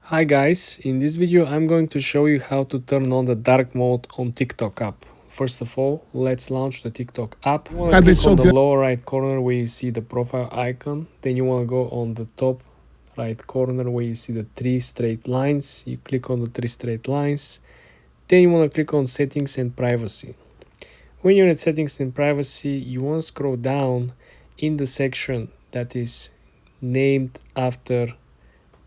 Hi guys, in this video I'm going to show you how to turn on the dark mode on TikTok app. First of all, let's launch the TikTok app. You want to click on the lower right corner where you see the profile icon. Then you want to go on the top right corner where you see the three straight lines. You click on the three straight lines. Then you want to click on settings and privacy. When you're at settings and privacy, you want to scroll down in the section that is named after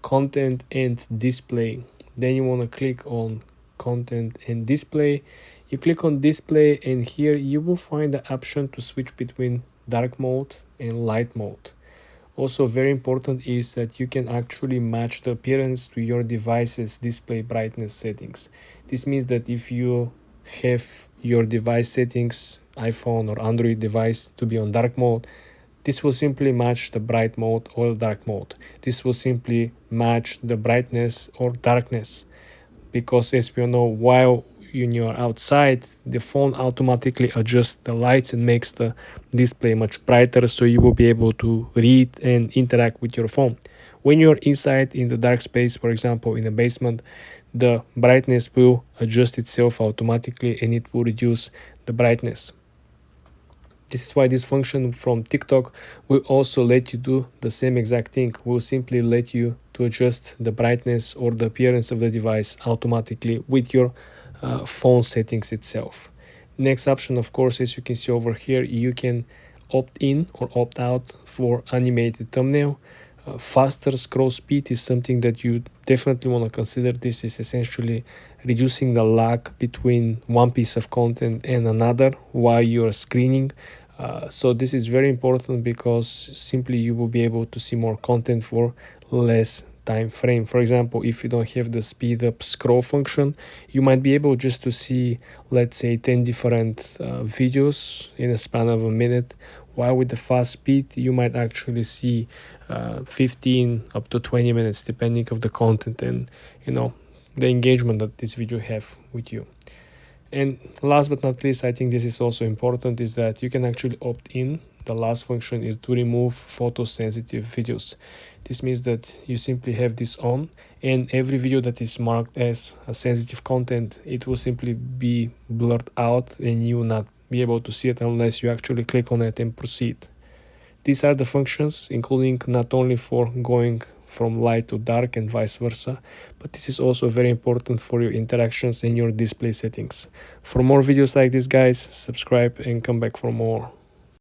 content and display. Then you want to click on content and display. You click on display and here you will find the option to switch between dark mode and light mode. Also very important is that you can actually match the appearance to your device's display brightness settings. This means that if you have your device settings, iPhone or Android device, to be on dark mode, this will simply match the bright mode or dark mode. This will simply match the brightness or darkness, because as we all know, while you are outside, the phone automatically adjusts the lights and makes the display much brighter, so you will be able to read and interact with your phone. When you're inside in the dark space, for example in the basement, the brightness will adjust itself automatically and it will reduce the brightness. This is why this function from TikTok will also let you do the same exact thing. Will simply let you to adjust the brightness or the appearance of the device automatically with your phone settings itself. Next option, of course, as you can see over here, you can opt in or opt out for animated thumbnail. Faster scroll speed is something that you definitely want to consider. This is essentially reducing the lag between one piece of content and another while you're screening. So this is very important because simply you will be able to see more content for less time frame. For example, if you don't have the speed up scroll function, you might be able just to see, let's say, 10 different videos in a span of a minute, while with the fast speed you might actually see 15 up to 20 minutes depending of the content and the engagement that this video have with you. And last but not least, I think this is also important, is that you can actually opt in. The last function is to remove photo sensitive videos. This means that you simply have this on, and every video that is marked as a sensitive content, it will simply be blurred out and you will not be able to see it unless you actually click on it and proceed. These are the functions, including not only for going from light to dark and vice versa, but this is also very important for your interactions and your display settings. For more videos like this, guys, subscribe and come back for more.